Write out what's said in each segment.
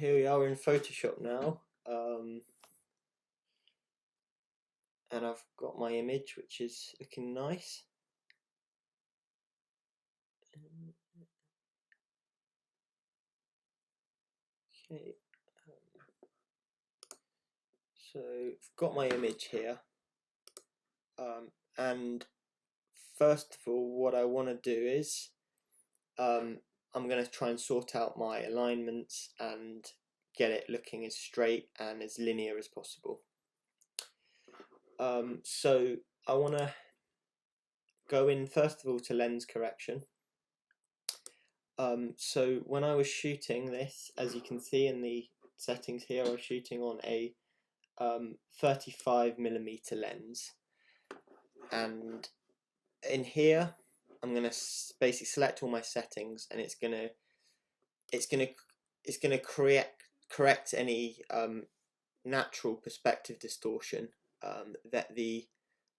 here we are in Photoshop now, and I've got my image, which is looking nice. Okay, so I've got my image here, and first of all, what I want to do is I'm going to try and sort out my alignments and get it looking as straight and as linear as possible. So I want to go in first of all to lens correction. So when I was shooting this, as you can see in the settings here, I was shooting on a 35mm lens, and in here I'm gonna basically select all my settings, and it's gonna correct any natural perspective distortion that the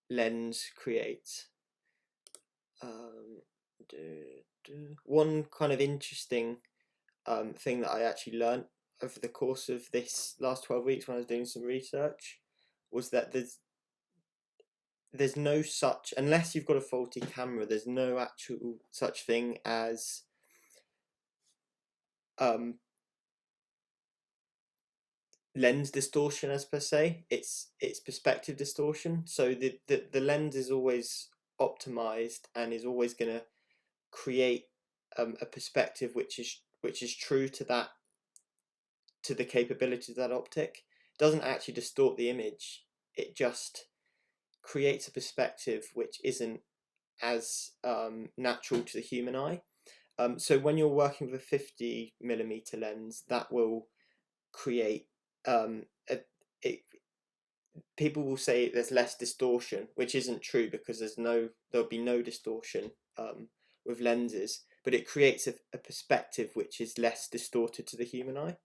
lens creates. One kind of interesting thing that I actually learned over the course of this last 12 weeks when I was doing some research was that there's no such, unless you've got a faulty camera, there's no actual such thing as lens distortion as per se. It's perspective distortion. So the lens is always optimized and is always going to create a perspective which is true to that, to the capabilities of that optic. It doesn't actually distort the image, it just creates a perspective which isn't as natural to the human eye. So when you're working with a 50mm lens, that will create people will say there's less distortion, which isn't true, because there'll be no distortion with lenses, but it creates a perspective which is less distorted to the human eye.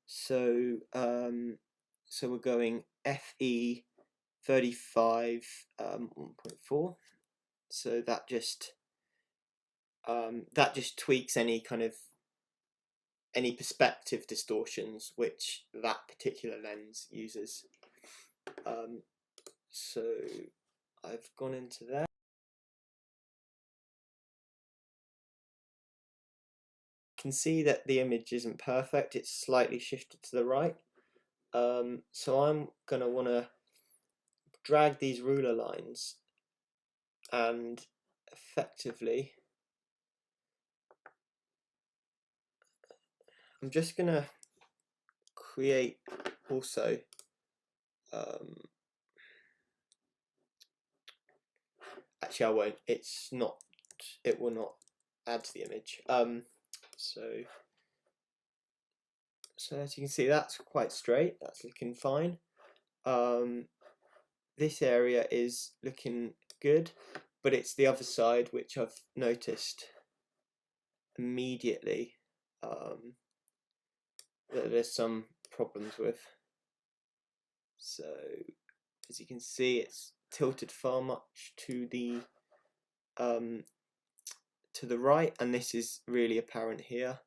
So we're going FE 35 1.4. So that just tweaks any perspective distortions which that particular lens uses. So I've gone into there. You can see that the image isn't perfect, it's slightly shifted to the right. So I'm going to want to drag these ruler lines and effectively I'm just going to create also actually I won't, it will not add to the image. So as you can see, that's quite straight, that's looking fine. This area is looking good, but it's the other side which I've noticed immediately that there's some problems with. So as you can see, it's tilted far much to the right, and this is really apparent here.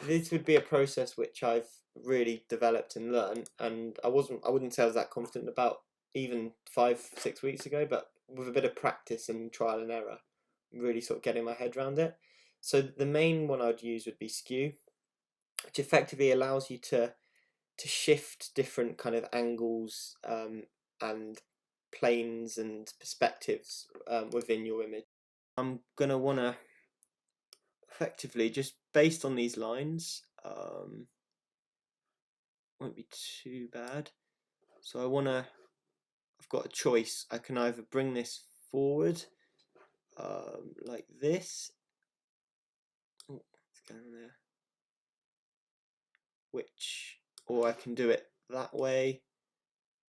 This would be a process which I've really developed and learned, and I wouldn't say I was that confident about even 5-6 weeks ago, but with a bit of practice and trial and error, really sort of getting my head around it. So the main one I'd use would be skew, which effectively allows you to shift different kind of angles and planes and perspectives within your image. I'm gonna want to effectively, just based on these lines, won't be too bad. So I've got a choice. I can either bring this forward like this. Oh, it's going there. Or I can do it that way.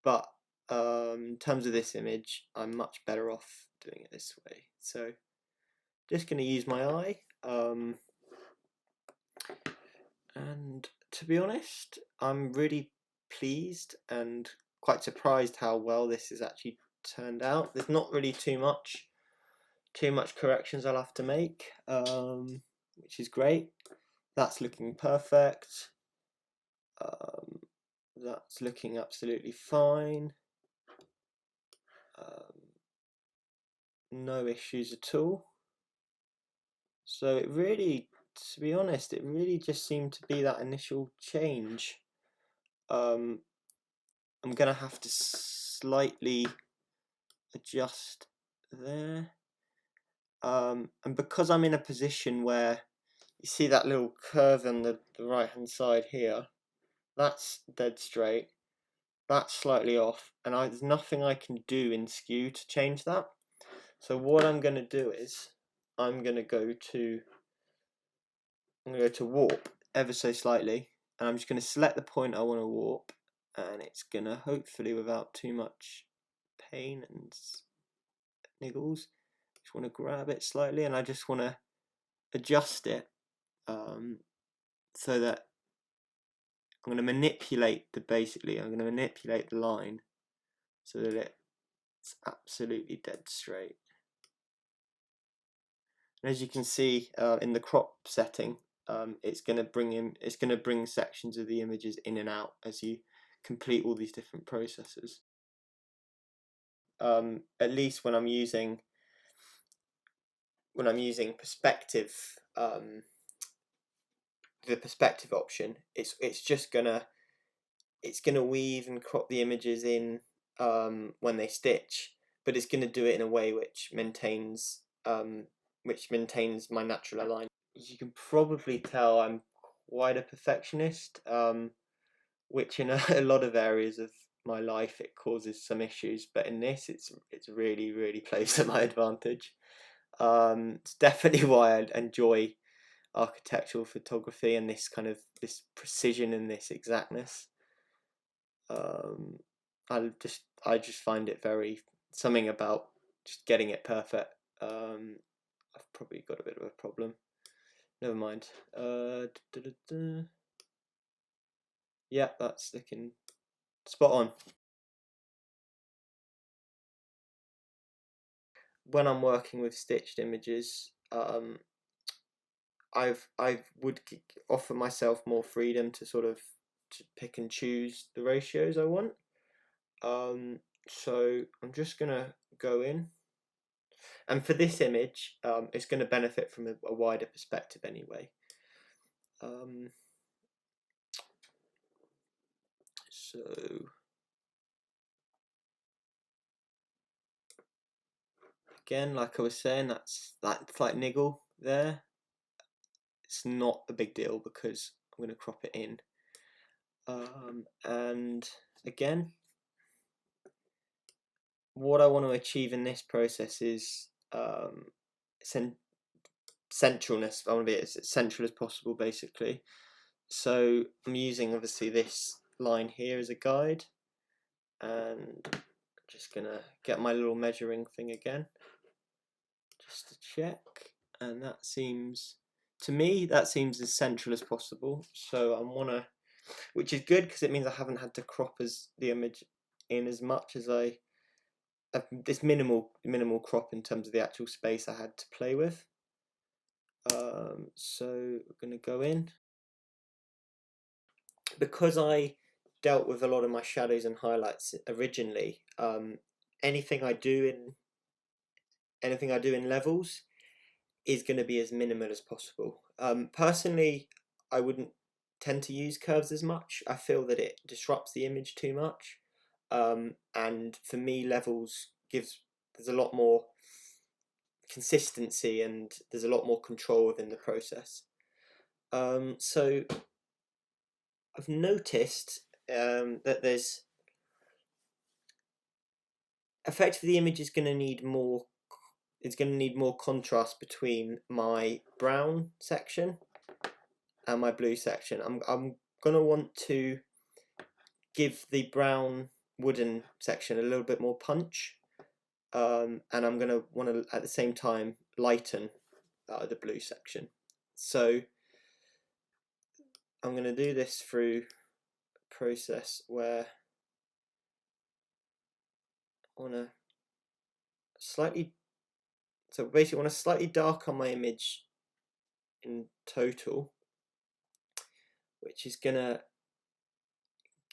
But in terms of this image, I'm much better off doing it this way. So just going to use my eye. And to be honest, I'm really pleased and quite surprised how well this is actually turned out. There's not really too much corrections I'll have to make, which is great. That's looking perfect. That's looking absolutely fine. No issues at all. So it really, to be honest, it really just seemed to be that initial change. I'm gonna have to slightly adjust there. And because I'm in a position where you see that little curve on the right hand side here, that's dead straight, that's slightly off, and there's nothing I can do in skew to change that. So what I'm going to do is I'm going to go to warp ever so slightly, and I'm just going to select the point I want to warp, and it's going to, hopefully without too much pain and niggles, just want to grab it slightly, and I just want to adjust it so that I'm going to manipulate the line so that it's absolutely dead straight. And as you can see in the crop setting, it's going to bring sections of the images in and out as you complete all these different processes. At least when I'm using perspective, the perspective option, it's gonna weave and crop the images in when they stitch, but it's gonna do it in a way which maintains my natural alignment. As you can probably tell, I'm quite a perfectionist, which in a lot of areas of my life it causes some issues, but in this it's really plays to my advantage. It's definitely why I enjoy architectural photography and this precision and this exactness. I just find it something about just getting it perfect. I've probably got a bit of a problem. Never mind. Yeah, that's looking spot on. When I'm working with stitched images, I would offer myself more freedom to to pick and choose the ratios I want. So I'm just gonna go in, and for this image, it's going to benefit from a wider perspective anyway. So again, like I was saying, that slight niggle there, it's not a big deal because I'm going to crop it in. And again, what I want to achieve in this process is centralness. I want to be as central as possible, basically. So I'm using obviously this line here as a guide, and I'm just gonna get my little measuring thing again just to check, and that seems, to me, as central as possible. So I wanna, which is good because it means I haven't had to crop the image in as much as this minimal crop in terms of the actual space I had to play with. So we're gonna go in, because I dealt with a lot of my shadows and highlights originally. Anything I do in levels is going to be as minimal as possible. Personally, I wouldn't tend to use curves as much. I feel that it disrupts the image too much, and for me, levels there's a lot more consistency and there's a lot more control within the process. So I've noticed that there's effectively the image is going to need more. It's going to need more contrast between my brown section and my blue section. I'm going to want to give the brown wooden section a little bit more punch, and I'm going to want to at the same time lighten the blue section. So I'm going to do this through a process where I want to slightly, so basically I want to slightly darken my image in total, which is gonna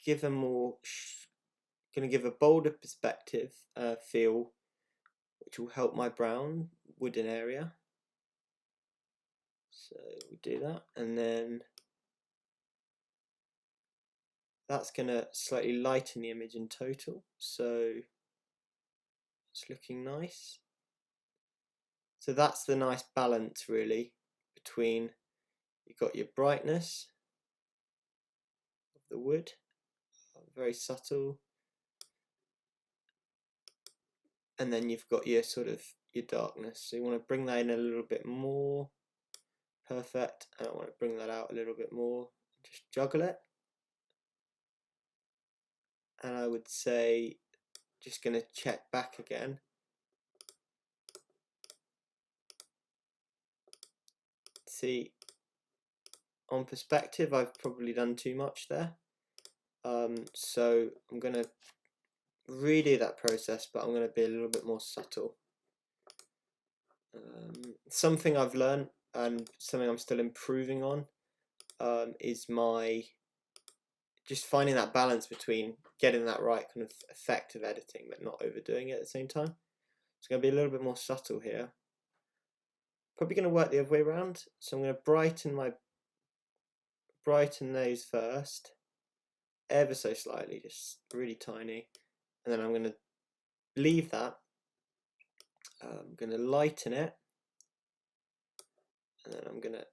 give a bolder perspective feel, which will help my brown wooden area. So we do that, and then that's gonna slightly lighten the image in total, so it's looking nice. So that's the nice balance really between, you've got your brightness of the wood, very subtle, and then you've got your sort of your darkness. So you want to bring that in a little bit more. Perfect. And I want to bring that out a little bit more. Just juggle it. And I would say, just going to check back again. See, on perspective, I've probably done too much there. So I'm going to redo that process, but I'm going to be a little bit more subtle. Something I've learned and something I'm still improving on is my just finding that balance between getting that right kind of effect of editing but not overdoing it at the same time. It's going to be a little bit more subtle here. Probably going to work the other way around. So I'm going to brighten those first, ever so slightly, just really tiny, and then I'm going to leave that. I'm going to lighten it, and then I'm going to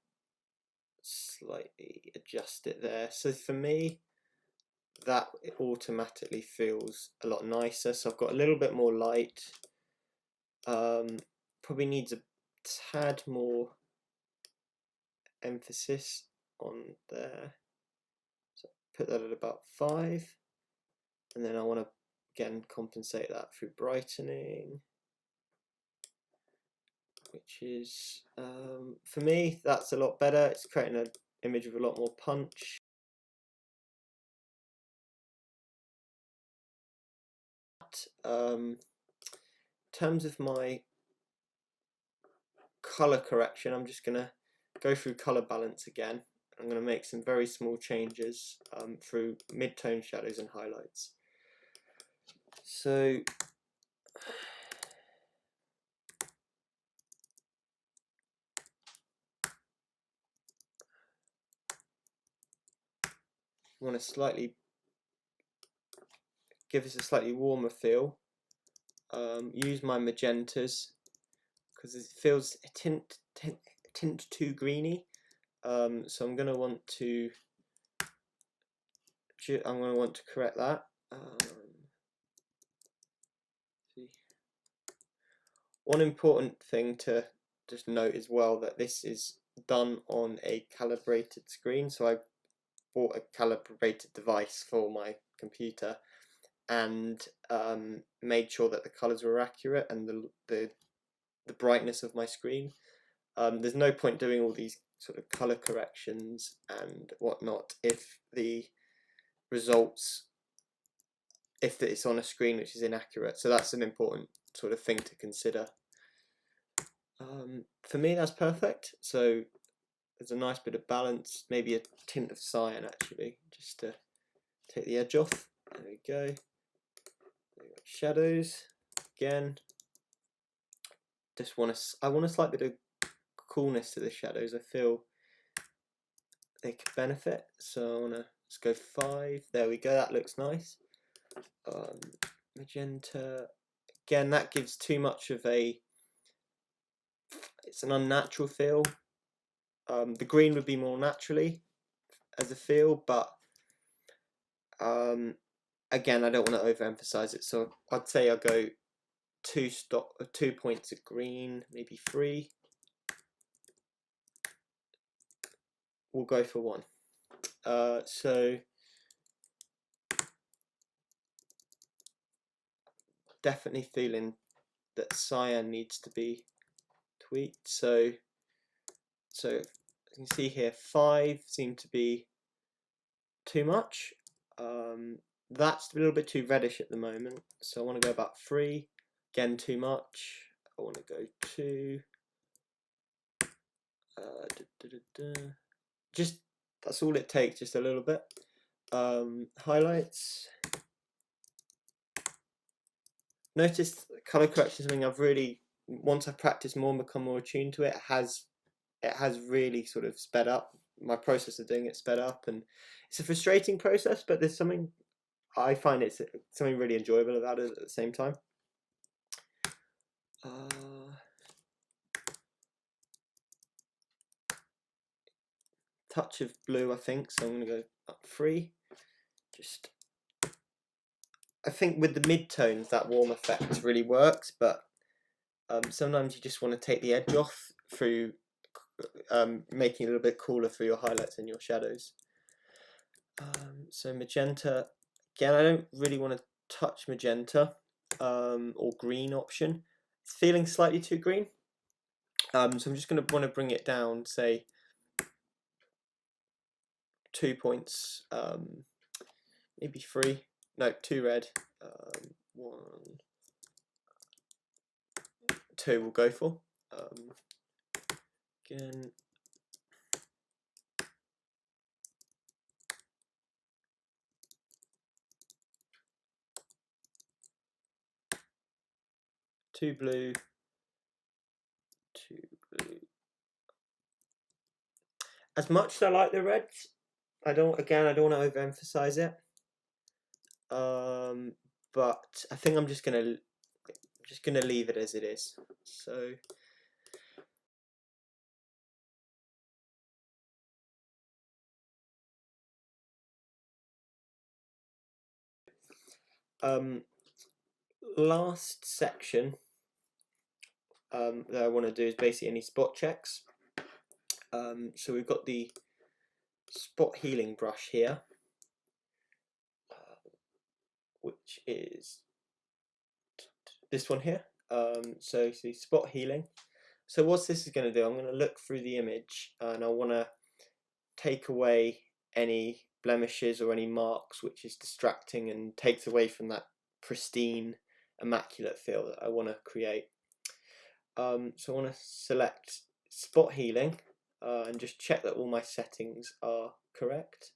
slightly adjust it there. So for me, that automatically feels a lot nicer. So I've got a little bit more light. Probably needs a tad more emphasis on there. So put that at about 5, and then I want to again compensate that through brightening, which is for me that's a lot better. It's creating an image with a lot more punch. In terms of my color correction, I'm just gonna go through color balance again. I'm going to make some very small changes through mid-tone shadows and highlights. So I want to slightly give this a slightly warmer feel. Use my magentas because it feels a tint too greeny. So I'm going to want to correct that. One important thing to just note as well, that this is done on a calibrated screen. So I bought a calibrated device for my computer and made sure that the colors were accurate and the brightness of my screen. There's no point doing all these sort of color corrections and whatnot if the results, if it's on a screen which is inaccurate. So that's an important sort of thing to consider. For me, that's perfect. So there's a nice bit of balance, maybe a tint of cyan actually, just to take the edge off. There we go. Shadows again. I want a slight bit of coolness to the shadows. I feel they could benefit, so I want to let's go 5. There we go. That looks nice. Magenta again. That gives too much of a. It's an unnatural feel. The green would be more naturally as a feel, but again, I don't want to overemphasize it. So I'd say I'll go 2 points of green, maybe 3. We'll go for 1. So definitely feeling that cyan needs to be tweaked. So you can see here 5 seem to be too much. That's a little bit too reddish at the moment, so I want to go about 3. again too much. I want to go to just, that's all it takes, just a little bit. Highlights. Notice color correction is something I've really, once I've practiced more and become more attuned to it, it has really sort of sped up my process of doing it, sped up, and it's a frustrating process, but there's something, I find it's something really enjoyable about it at the same time. Touch of blue, I think, so I'm going to go up 3. Just, I think with the midtones that warm effect really works, but sometimes you just want to take the edge off through making it a little bit cooler for your highlights and your shadows. So magenta, again, I don't really want to touch magenta or green option. It's feeling slightly too green. So I'm just going to want to bring it down, say 2 points, maybe 3, no, 2 red, 1, 2 we'll go for. Again, two blue, 2 blue. As much as I like the reds, I don't want to overemphasize it. But I think I'm just gonna leave it as it is. So last section that I want to do is basically any spot checks. So we've got the spot healing brush here, which is this one here. So see, spot healing. So what this is going to do, I'm going to look through the image and I want to take away any blemishes or any marks which is distracting and takes away from that pristine, immaculate feel that I want to create. So I want to select spot healing and just check that all my settings are correct.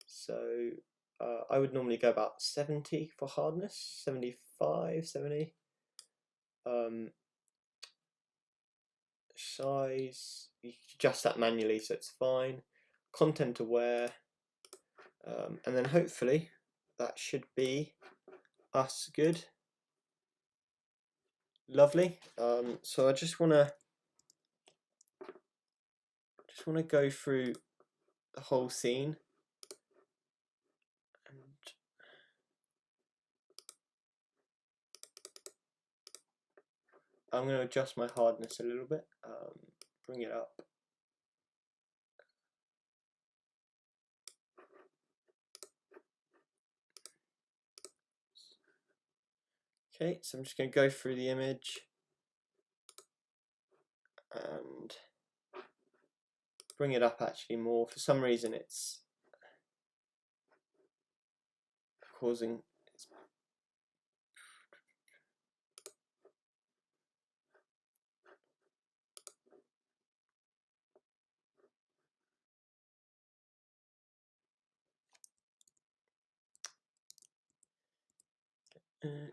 So I would normally go about 70 for hardness, 75, 70. Size, you can adjust that manually, so it's fine. Content aware, and then hopefully that should be us good. Lovely. So I just want to go through the whole scene, and I'm going to adjust my hardness a little bit, bring it up. Okay, so I'm just going to go through the image and bring it up actually more. For some reason it's causing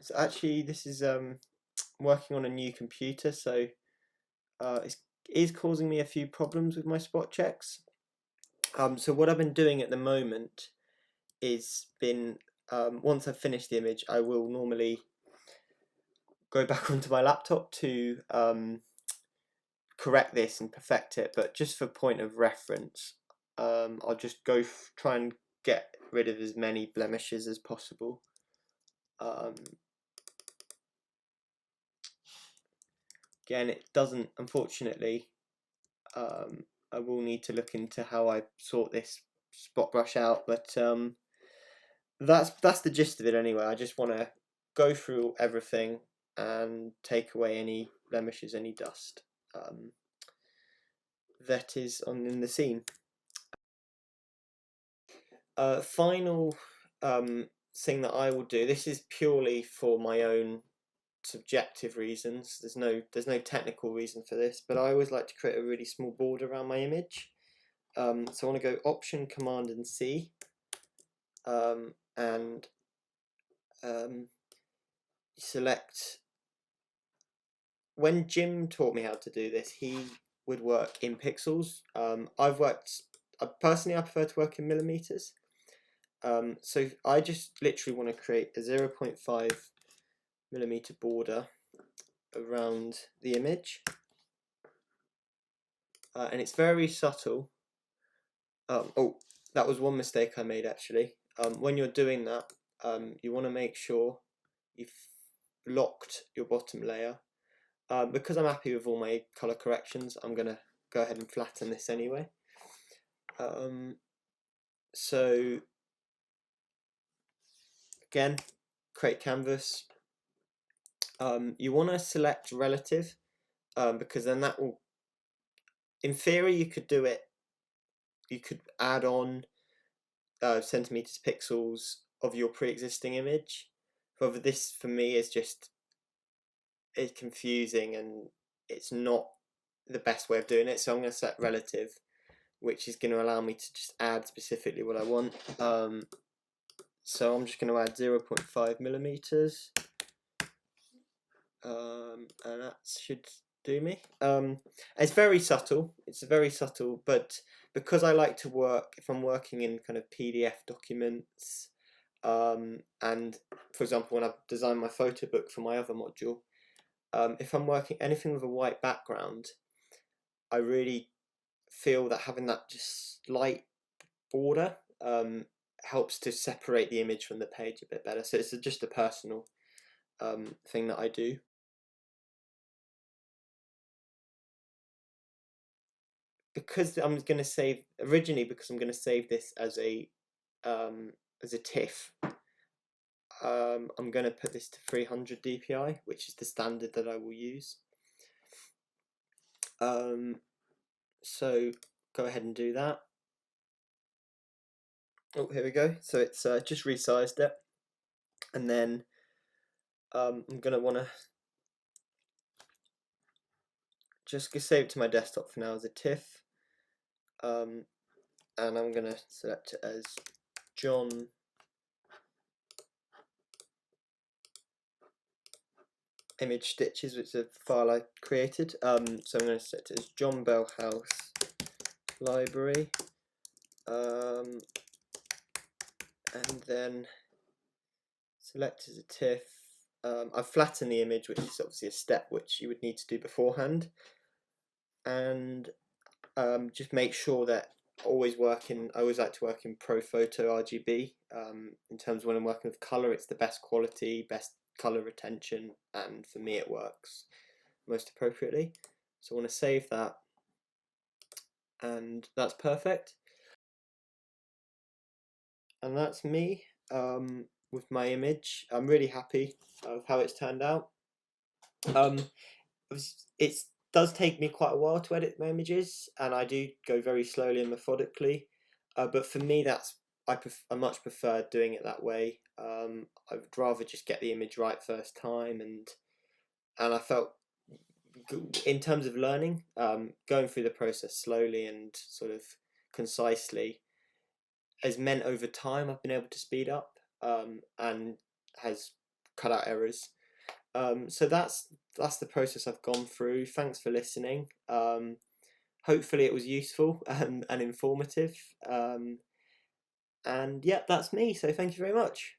so actually this is working on a new computer, so it is causing me a few problems with my spot checks. So what I've been doing at the moment is once I've finished the image, I will normally go back onto my laptop to correct this and perfect it, but just for point of reference, I'll just try and get rid of as many blemishes as possible. Again, it doesn't, unfortunately, I will need to look into how I sort this spot brush out, but that's the gist of it anyway. I just want to go through everything and take away any blemishes, any dust that is in the scene. Final thing that I will do, this is purely for my own subjective reasons. There's no technical reason for this, but I always like to create a really small border around my image. So I want to go Option, Command, and C, and select. When Jim taught me how to do this, he would work in pixels. Personally, I prefer to work in millimeters. So I just literally want to create a 0.5 millimeter border around the image, and it's very subtle. Oh, that was one mistake I made actually. When you're doing that, you want to make sure you've locked your bottom layer. Because I'm happy with all my color corrections, I'm gonna go ahead and flatten this anyway. So again, create canvas. You want to select relative, because then that will, in theory, you could do it. You could add on centimeters, pixels of your pre-existing image. However, this for me is just, it's confusing and it's not the best way of doing it. So I'm going to set relative, which is going to allow me to just add specifically what I want. So I'm just going to add 0.5 millimeters, and that should do me. It's very subtle. It's very subtle, but because I like to work, if I'm working in kind of PDF documents, and for example, when I've designed my photo book for my other module, if I'm working anything with a white background, I really feel that having that just slight border helps to separate the image from the page a bit better. So it's just a personal thing that I do. Because I'm going to save this as a TIFF. I'm going to put this to 300 dpi, which is the standard that I will use. So go ahead and do that. Oh, here we go. So it's just resized it, and then I'm going to want to just save it to my desktop for now as a TIFF, and I'm going to select it as John image stitches, which is a file I created. So I'm going to set it as John Bell House library, and then select as a TIFF. I've flattened the image, which is obviously a step which you would need to do beforehand, and just make sure that I always like to work in ProPhoto RGB. In terms of when I'm working with color, it's the best quality, best color retention, and for me it works most appropriately. So I want to save that, and that's perfect. And that's me with my image. I'm really happy with how it's turned out. It does take me quite a while to edit my images, and I do go very slowly and methodically. But for me, I much prefer doing it that way. I would rather just get the image right first time, and I felt, in terms of learning, going through the process slowly and sort of concisely has meant over time I've been able to speed up, and has cut out errors. So that's the process I've gone through. Thanks for listening. Hopefully it was useful and informative. And yeah, that's me. So thank you very much.